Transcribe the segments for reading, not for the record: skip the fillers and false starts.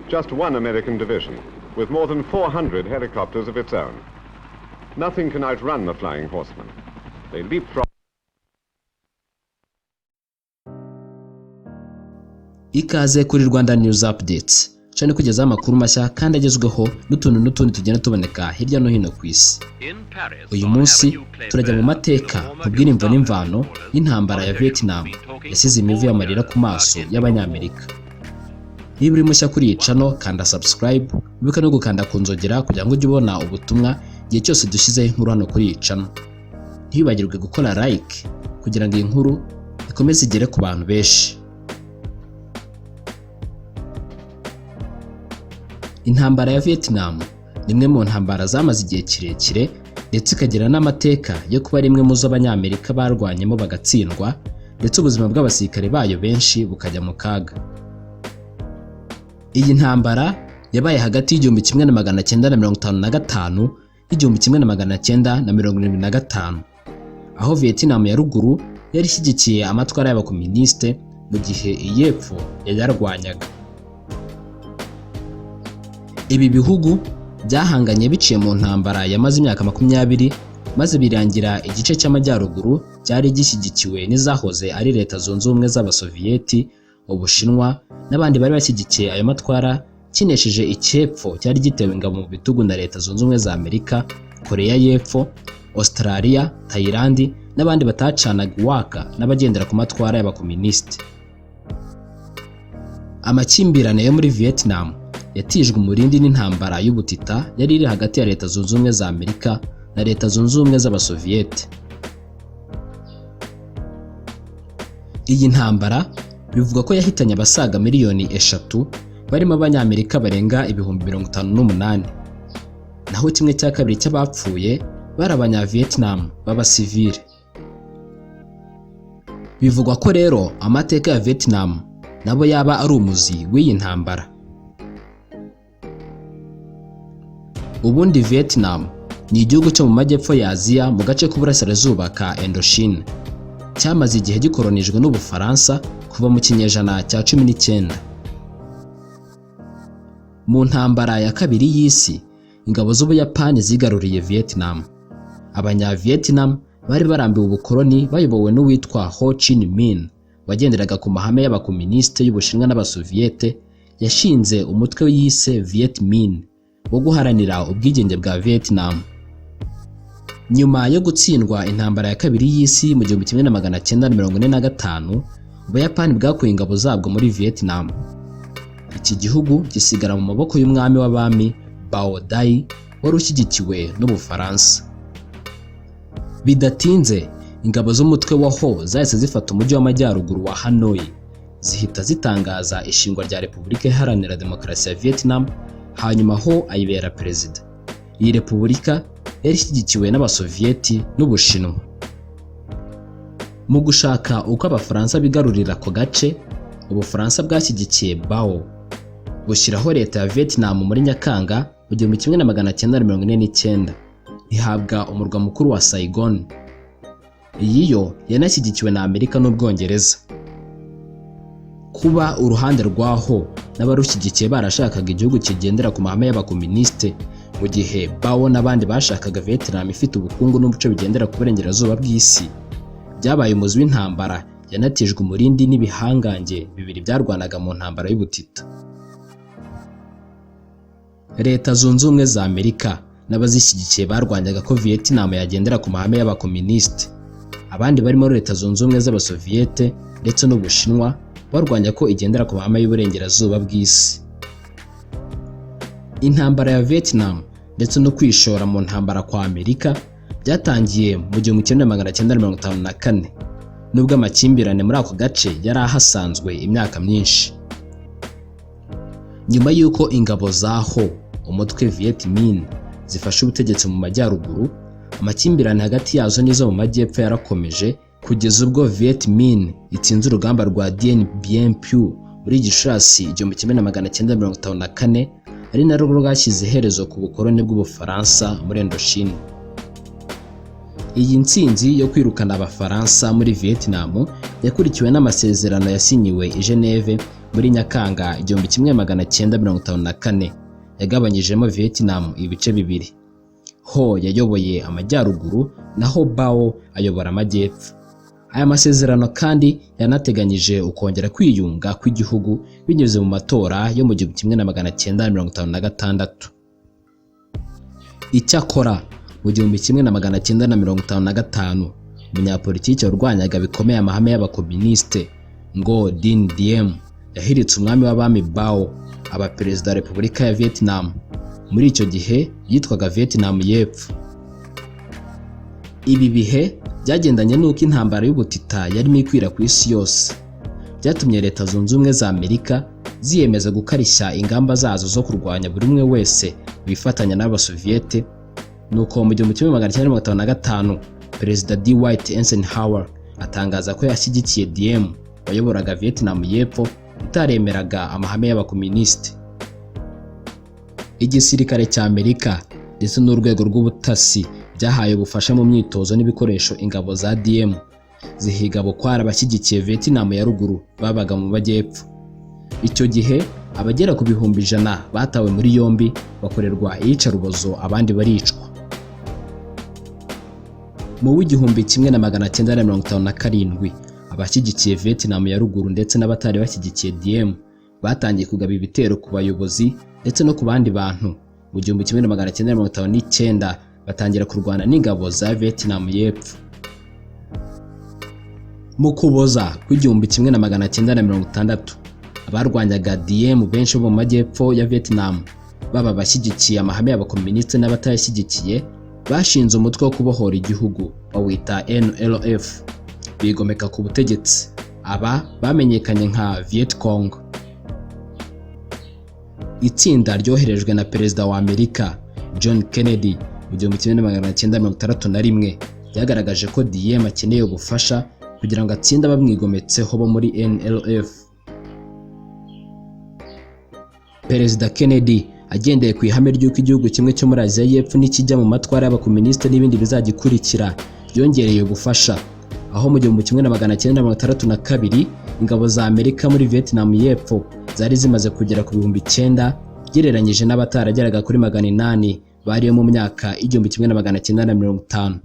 just one American division, with more than 400 helicopters of its own. Nothing can outrun the Flying Horsemen. They leapfrog. Ikaze kuri Rwanda News Updates. Cyane kugezaho amakuru mashya kandi agezweho n'utuntu n'utundi tugenda tuboneka hirya no hino ku isi. Uyu munsi turajya mu mateka kubwira imvo n'imvano y'intambara ya Vietnam yasize imivu y'amarira ku maso y'Abanyamerika. Niba uri mushya kuri iyi channel kanda subscribe, ubika no gukanda ku nzogera kugira ngo ujye ubona ubutumwa igihe cyose dushyizeho inkuru hano kuri iyi channel. Ntibibagirwe gukora like kugira ngo iyi nkuru ikomeze igere ku bantu benshi. Intambara ya Vietnam ni imwe mu ntambara zamaze igihe kirekire ndetse ikagira n'amateka yo kuba rimwe mu zo Abanyamerika barwanyemo bagatsindwa ndetse ubuzima bw'abasirikare bayo benshi bukajya mu kaga. Iyi ntambara yabaye hagati y'igihumbi 1955 n'igihumbi 1975, aho Vietnam ya ruguru yari ishyigikiye amatwara y'abakomuniste mu gihe iy'epfo yararwanyaga. Ibi bihugu byahanganye biciye mu ntambara yamaze imyaka 20 maze birangira igice cy'amajyaruguru cyari gishyigikiwe n'izahoze ari Leta Zunze Ubumwe z'Abasoviyeti, Ubushinwa n'abandi bari bashyigikiye ayo matwara, kinesheje icyepfo cyari gitewe ingabo mu bitugu na Leta Zunze Ubumwe za Amerika, Korea y'Epfo, Australia, Thailand n'abandi batacanaga uwaka n'abagendera ku matwara y'abakomuniste. Amakimbirane yo muri Vietnam yatijwe umurindi n'intambara y'ubutita yari iri hagati ya Leta Zunze Ubumwe za Amerika na Leta Zunze Ubumwe z'Abasoviyeti. Iyi ntambara bivuga ko yahitanye abasaga miliyoni 3 barimo Abanyamerika barenga 58,000, naho kimwe cya kabiri cy'abapfuye bari Abanya-Vietnam b'abasivile. Bivugwa ko rero amateka ya Vietnam nabo yaba ari umuzi w'iyi ntambara. Ubundi Vietnam ni igihugu cyo mu majyepfo ya Aziya mu gace k'uburasirazuba ka Indochine. Cyamaze igihe gikoronijwe n'Ubufaransa kuva mu kinyejana cya 19. Mu ntambara ya kabiri y'isi, ingabo z'Ubuyapani zigaruriye Vietnam. Abanya-Vietnam bari barambiwe ubukoloni bayobowe n'uwitwa Ho Chi Minh, wagenderaga ku mahame y'abakomuniste y'Ubushinwa n'Abasoviyete. Yashinze umutwe yise Viet Minh wo guharanira ubwigenge bwa Vietnam. Nyuma yo gutsindwa intambara ya kabiri y'isi mu 1945, Ubuyapani bwakuye ingabo zabwo muri Vietnam. Iki gihugu gisigara mu maboko y'umwami w'abami Bao Dai wari ushyigikiwe n'Ubufaransa. Bidatinze ingabo z'umutwe wa Ho zahise zifata umujyi w'amajyaruguru wa Hanoi, zihita zitangaza ishingwa rya Repubulika Iharanira Demokarasi ya Vietnam, hanyuma Ho ayibera perezida. Iyi repubulika yari ishyigikiwe n'Abasoviyeti n'Ubushinwa. Mu gushaka uko Abafaransa bigarurira ako gace, Ubufaransa bwashyigikiye Bao bushyiraho leta ya Vietnam muri Nyakanga mu 1949, ihabwa umurwa mukuru wa Saigon. Iyi yo yanashyigikiwe na Amerika n'Ubwongereza. Kuba uruhande rwaho n'abarushyigikiye barashakaga igihugu kigendera ku mahame y'abakomuniste, mu gihe Bao n'abandi bashakaga Vietnam ifite ubukungu n'umuco bigendera ku burengerazuba bw'isi, byabaye umuzi w'intambara yanatijwe umurindi n'ibihangange bibiri byarwanaga mu ntambara y'ubutita. Leta Zunze Ubumwe za Amerika n'abazishyigikiye barwanyaga ko Vietnam yagendera ku mahame y'abakomuniste. Abandi barimo Leta Zunze Ubumwe z'Abasoviyete ndetse n'Ubushinwa barwanya ko igendera ku mahame y'uburengerazuba bw'isi. Intambara ya Vietnam ndetse no kwishora mu ntambara kwa Amerika byatangiye mu 1954, nubwo amakimbirane muri ako gace yari ahasanzwe imyaka myinshi. Nyuma y'uko ingabo zaho umutwe Viet Minh zifashe ubutegetsi mu majyaruguru, amakimbirane hagati yazo n'izo mu majyepfo yarakomeje kugeza ubwo Viet Minh itsinze urugamba rwa Dien Bien Phu muri Gicurasi 1954, ari narwo rwashyize iherezo ku bukoloni bw'Ubufaransa muri Indochine. Iyi ntsinzi yo kwirukana Abafaransa muri Vietnam yakurikiwe n'amasezerano yasinyiwe i Geneve muri Nyakanga 1954 yagabanyijemo Vietnam ibice bibiri. Ho yayoboye amajyaruguru naho Bao ayobora amajyepfo. Aya masezerano kandi yanateganyije ukongera kwiyunga kw'igihugu binyuze mu matora yo mu 1956. Icyakora mu 1955 umunyapolitiki warwanyaga bikomeye amahame y'abakomuniste ngo Dinh Diem yahiritse umwami w'abami Bao aba perezida wa Repubulika ya Vietnam. Muri icyo gihe yitwaga Vietnam y'Epfo. Ibi bihe byagendanye n'uko intambara y'ubutita yarimo ikwira ku isi yose. Byatumye Leta Zunze Ubumwe za Amerika ziyemeza gukarishya ingamba zazo zo kurwanya buri umwe wese bifatanya n'Abasoviyete. Nuko mu 1955 Perezida Dwight Eisenhower atangaza ko yashyigikiye Diem wayoboraga Vietnam y'Epfo utaremeraga amahame y'abakomuniste. Igisirikare cya Amerika ndetse n'urwego rw'ubutasi byahaye ubufasha mu myitozo n'ibikoresho ingabo za Diem zihiga bukwara abashyigikiye Vietnam ya ruguru babaga mu majyepfo. Icyo gihe abagera ku 100,000 batawe muri yombi bakorerwa iyicarubozo abandi baricwa. Mu 1957 abashyigikiye Vietnam ya ruguru ndetse n'abatari bashyigikiye Diem batangiye kugaba ibitero ku bayobozi ndetse no ku bandi bantu. Mu 1959 batangira kurwana n'ingabo za Vietnam y'Epfo. Mu Kuboza kw'igihumbi 1960 abarwanyaga Diem benshi bo mu majyepfo ya Vietnam baba bashyigikiye amahame y'abakomuniste n'abatayashyigikiye bashinze umutwe wo kubohora igihugu bawita NLF bigomeka ku butegetsi. Aba bamenyekanye nka Viet Cong. Itsinda ryoherejwe na Perezida wa Amerika John Kennedy mu 1961 ryagaragaje ko Diem akeneye ubufasha kugira ngo atsinde abamwigometseho bo muri NLF. Perezida Kennedy agendeye ku ihame ry'uko igihugu kimwe cyo muri Aziya y'Epfo nikijya mu matwara y'abakomuniste n'ibindi bizagikurikira yongereye ubufasha, aho mu 1962 ingabo za Amerika muri Vietnam y'Epfo zari zimaze kugera ku 9,000 gereranyije n'abatarageraga kuri 800 bari mu myaka 1950.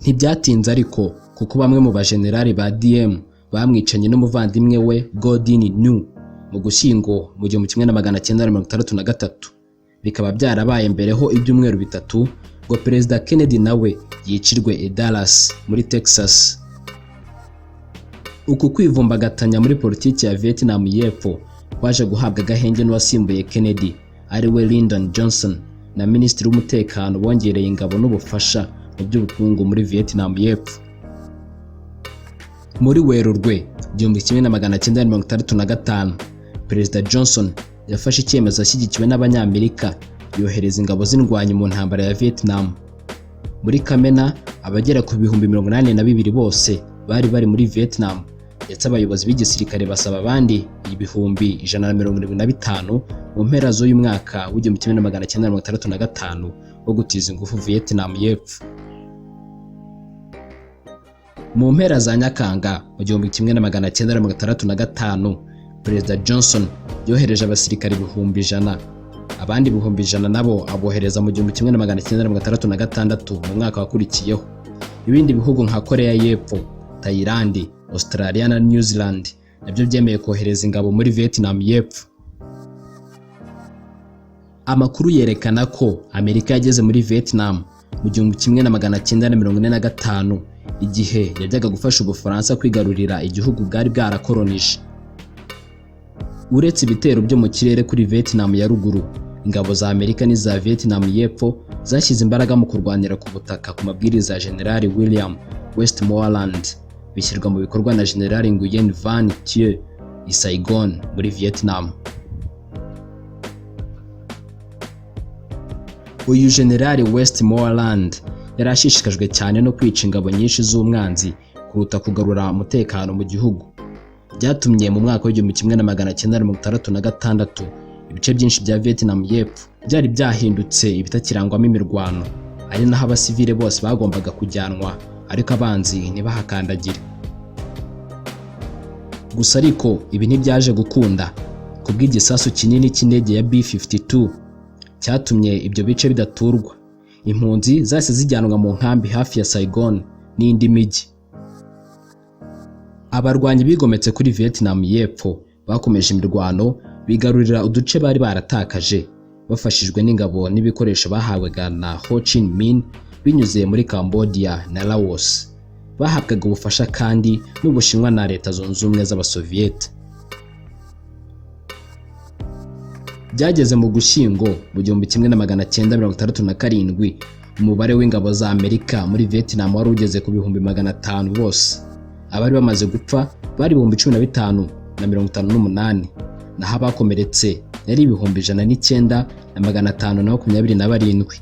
Ntibyatinze ariko kuko bamwe mu bajenerali ba Diem bamwicanye n'umuvandimwe we Ngo Dinh Nhu mu Gushyingo mu 1963. Bikaba byarabaye mbereho ibyumweru bitatu ngo Perezida Kennedy nawe yicirwe i Dallas muri Texas. Uku kwivumbagatanya muri politiki ya Vietnam y'Epfo kwaje guhabwa agahenge n'uwasimbuye Kennedy ari we Lyndon Johnson na Minisitiri w'Umutekano wongereye ingabo n'ubufasha mu by'ubukungu muri Vietnam y'Epfo. Muri Werurwe 1965 Perezida Johnson yafashe icyemezo ashyigikiwe n'Abanyamerika yohereza ingabo z'indwanyi mu ntambara ya Vietnam. Muri Kamena abagera ku 82,000 bose bari muri Vietnam, ndetse abayobozi b'igisirikare basaba abandi 175,000 mu mpera z'uyu mwaka w'1965 wo gutiza ingufu Vietnam y'Epfo. Mu mpera za Nyakanga mu 1965 Perezida Johnson yohereje abasirikare 100,000, abandi 100,000 nabo abohereza mu 1966 mu mwaka wakurikiyeho. Ibindi bihugu nka Korea y'Epfo, Thailand, Australia na New Zealand nabyo byemeye kohereza ingabo muri Vietnam y'Epfo. Amakuru yerekana ko Amerika yageze muri Vietnam mu 1945 igihe yajyaga gufasha Ubufaransa kwigarurira igihugu bwari bwarakolonije. Uretse ibitero byo mu kirere kuri Vietnam ya ruguru, ingabo za Amerika n'iza Vietnam y'Epfo zashyize imbaraga mu kurwanira ku butaka ku mabwiriza ya General William Westmoreland, bishyirwa mu bikorwa na General Nguyen Van Thieu i Saigon muri Vietnam. Uyu General Westmoreland yari ashishikajwe cyane no kwica ingabo nyinshi z'umwanzi kuruta kugarura umutekano mu gihugu. Byatumye mu mwaka w'1966 ibice byinshi bya Vietnam y'Epfo byari byahindutse ibitakirangwamo imirwano, ari naho abasivile bose bagombaga kujyanwa ariko abanzi ntibahakandagire. Gusa ariko ibi ntibyaje gukunda kubw'igisasu kinini cy'indege ya B-52 cyatumye ibyo bice bidaturwa. Impunzi zahise zijyanwa mu nkambi hafi ya Saigon n'indi mijyi. Abarwanyi bigometse kuri Vietnam y'Epfo bakomeje imirwano, bigarurira uduce bari baratakaje bafashijwe n'ingabo n'ibikoresho bahabwaga na Ho Chi Minh binyuze muri Cambodia na Laos. Bahabwaga ubufasha kandi n'Ubushinwa na Leta Zunze Ubumwe z'Abasoviyete. Byageze mu Gushyingo mu 1967, umubare w'ingabo za Amerika muri Vietnam wari ugeze ku 500,000 bose. Abari bamaze gupfa bari 15,058, naho abakomeretse yari 109,527.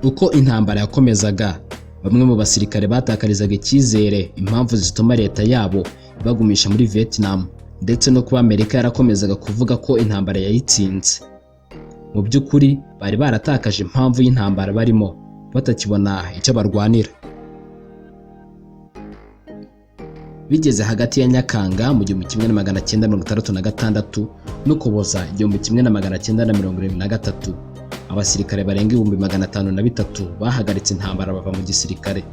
Uko intambara yakomezaga, bamwe mu basirikare batakarizaga icyizere impamvu zituma leta yabo bagumisha muri Vietnam, ndetse no kuba Amerika yarakomezaga kuvuga ko intambara yayitsinze. Mu by'ukuri bari baratakaje impamvu y'intambara barimo, batakibona icyo barwanira. Bigeze hagati ya Nyakanga mu 1966 no Kuboza 1973, abasirikare barenga 503 bahagaritse intambara bava mu gisirikare.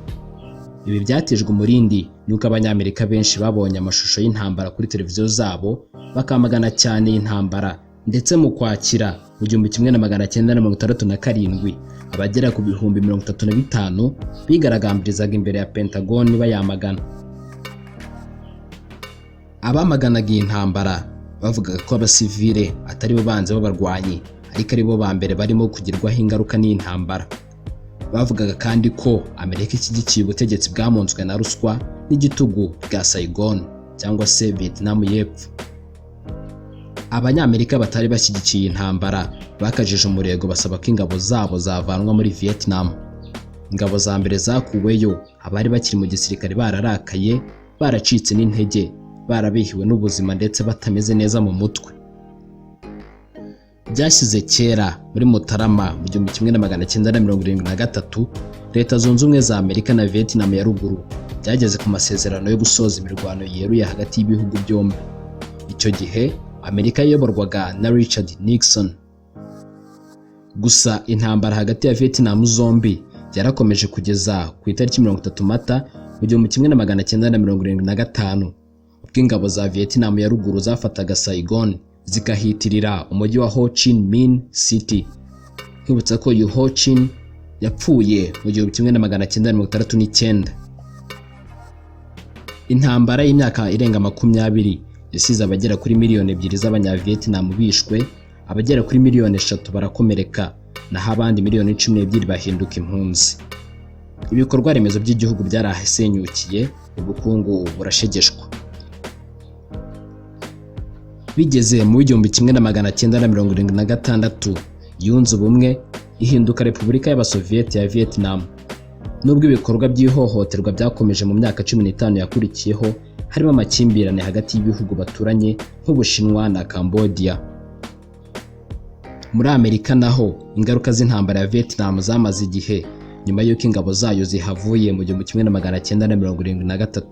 Ibi byatejwe umurindi nuko abanyamerika benshi babonye amashusho y'intambara kuri televiziyo zabo, bakamagana cyane intambara, ndetse mu Kwakira mu 1967 abagera ku 35,000 bigaragambirizaga imbere ya Pentagon bayamagana. Abamaganaga iyi ntambara bavugaga ko abasivile atari bo banze b'abarwanyi, ariko ari bo ba mbere barimo kugirwaho ingaruka n'iyi ntambara. Bavugaga kandi ko Amerika ishyigikiye ubutegetsi bwamunzwe na ruswa n'igitugu bwa Saigon cyangwa se Vietnam y'Epfo. Abanyamerika batari bashyigikiye intambara bakajije umurego basaba ko ingabo zabo zavanwa muri Vietnam. Ingabo za mbere zakuweyo abari bakiri mu gisirikare bararakaye, baracitse n'intege, barabihiwe n'ubuzima ndetse batameze neza mu mutwe. Byashyize kera muri Mutarama mu 1973, Leta Zunze Ubumwe za Amerika na Vietnam ya ruguru byageze ku masezerano yo gusoza imirwano yeruye hagati y'ibihugu byombi. Icyo gihe Amerika yayoborwaga na Richard Nixon. Gusa intambara hagati ya Vietnam zombi yarakomeje kugeza ku itariki 30 Mata mu 1975, ubwo ingabo za Vietnam ya ruguru zafataga Saigon zikahitirira umujyi wa Ho Chi Minh City. Nkibutsa ko Ho Chi Minh yapfuye mu 1969. Intambara y'imyaka irenga 20 yasize abagera kuri miliyoni 2 z'Abanya-Vietnam bishwe, abagera kuri miliyoni 3 barakomereka, naho abandi miliyoni 12 bahinduka impunzi. Ibikorwa remezo by'igihugu byarahasenyukiye, ubukungu burashegeshwa. Bigeze mu 1976, yunze ubumwe ihinduka Repubulika y'Abasoviyete ya Vietnam. Nubwo ibikorwa by'ihohoterwa byakomeje mu myaka 15 yakurikiyeho, harimo amakimbirane hagati y'ibihugu baturanye nk'Ubushinwa na Cambodia. Muri Amerika naho ingaruka z'intambara ya Vietnam zamaze igihe nyuma y'uko ingabo zayo zihavuye mu 1973.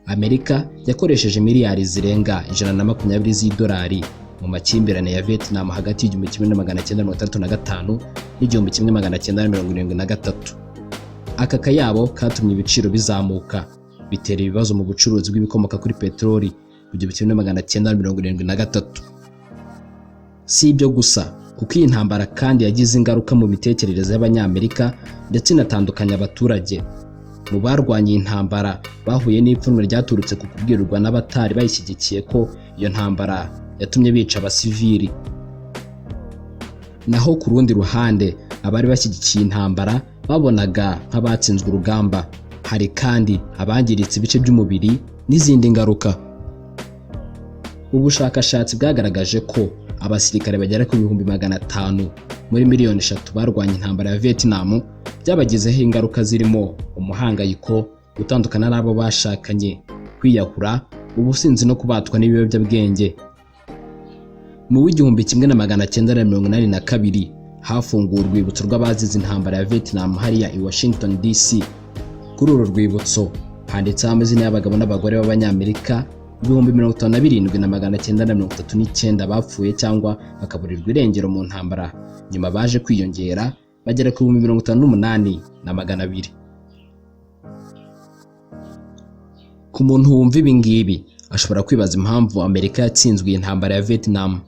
Amerika yakoresheje miliyari zirenga 120 z'idolari mu makimbirane ya Vietnam hagati y'1965 n'1973. Aka kayabo katumye ibiciro bizamuka, bitera ibibazo mu bucuruzi bw'ibikomoka kuri peteroli mu 1973. Si ibyo gusa, kuko iyi ntambara kandi yagize ingaruka mu mitekerereze y'Abanyamerika ndetse inatandukanya abaturage. Mu barwanya intambara bahuye n'ipfunwe ryaturutse ku kubwirwa n'abatari bayishyigikiye ko iyo ntambara yatumye bica abasivili. Naho ku rundi ruhande abari bashyigikiye intambara babonaga nk'abatsinzwe urugamba. Hari kandi abangiritse ibice by'umubiri n'izindi ngaruka. Ubushakashatsi bwagaragaje ko abasirikare bagera ku 500,000 muri miliyoni 3 barwanya intambara ya Vietnam byabagizeho ingaruka zirimo umuhangayiko, gutandukana n'abo bashakanye, kwiyahura, ubusinzi no kubatwa n'ibiyobyabwenge. Mu 1982 hafunguwe urwibutso rw'abazize intambara ya Vietnam hariya i Washington DC. Kuri uru rwibutso handitseho amazina y'abagabo n'abagore b'Abanyamerika 57,939 bapfuye cyangwa bakaburirwa irengero mu ntambara, nyuma baje kwiyongera bagera ku 58,200. Ku muntu wumva ibi ngibi ashobora kwibaza impamvu Amerika yatsinzwe iyi ntambara ya Vietnam.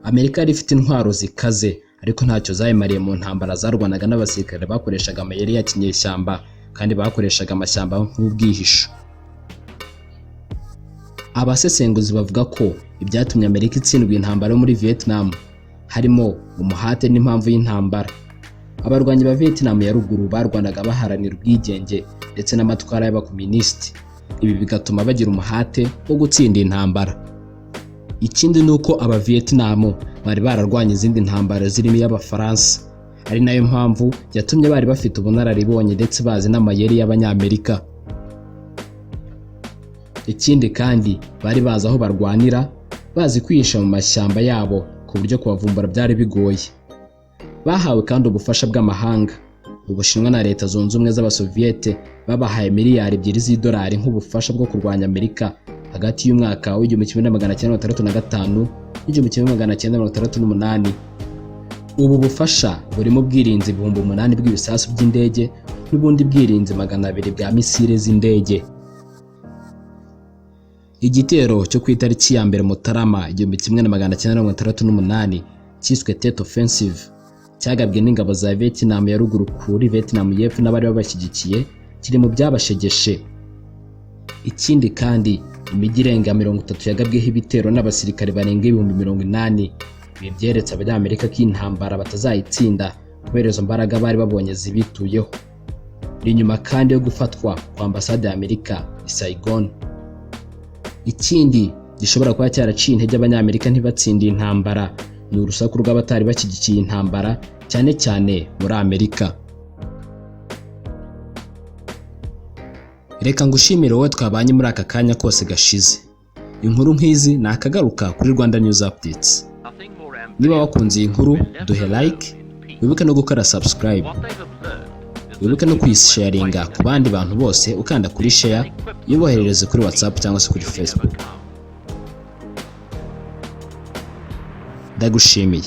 Amerika yari ifite intwaro zikaze ariko ntacyo zayimariye mu ntambara zarwanaga n'abasirikare bakoreshaga amayeri ya kinyeshyamba kandi bakoreshaga amashyamba nk'ubwihisho. Abasesenguzi bavuga ko ibyatumye Amerika itsindwa intambara yo muri Vietnam harimo umuhate n'impamvu y'intambara. Abarwanyi ba Vietnam ya ruguru barwanaga baharanira ubwigenge ndetse n'amatwara y'abakomunisiti. Ibi bigatuma bagira umuhate wo gutsinda intambara. Ikindi nuko aba Vietnam bari bararwanya izindi ntambara zirimo y'Abafaransa, ari nayo mpamvu yatumye bari bafite ubunararibonye ndetse bazi n'amayeri y'Abanyamerika. Ikindi kandi bari bazi aho barwanira, bazi kwihisha mu mashyamba yabo ku buryo kubavumbura byari bigoye. Bahawe kandi ubufasha bw'amahanga. Ubushinwa na Leta Zunze Ubumwe z'Abasoviyete babahaye miliyari 2 z'idolari nk'ubufasha bwo kurwanya Amerika hagati y'umwaka w'1965 n'1968. Ubu bufasha burimo ubwirinzi 8,000 bw'ibisasu by'indege n'ubundi bwirinzi 200 bwa misile z'indege. Igitero cyo ku itariki ya mbere Mutarama 1968 cyiswe Tet Offensive cyagabwe n'ingabo za Vietnam ya ruguru kuri Vietnam y'Epfo n'abari babashyigikiye kiri mu byabashegeshe. Ikindi kandi imijyi irenga 30 yagabweho ibitero n'abasirikare barenga 80,000. Ibi byeretse Abanyamerika ko intambara batazayitsinda kubera izo mbaraga bari babonye zibituyeho. Iri nyuma kandi yo gufatwa kwa ambasade ya Amerika i Saigon. Ikindi gishobora kuba cyaraciye intege Abanyamerika ntibatsinde intambara ni urusaku rw'abatari bashyigikiye intambara cyane cyane muri Amerika. Reka ngushimire wowe twabanye muri aka kanya kose gashize. Inkuru nk'izi nakagaruka kuri Rwanda News Updates. Niba wakunze iyi nkuru duhe like, wibuke no gukora subscribe. Wibuke no kuyisharinga ku bandi bantu bose ukanda kuri share, yiboherereze kuri WhatsApp cyangwa se kuri Facebook. Ndagushimiye.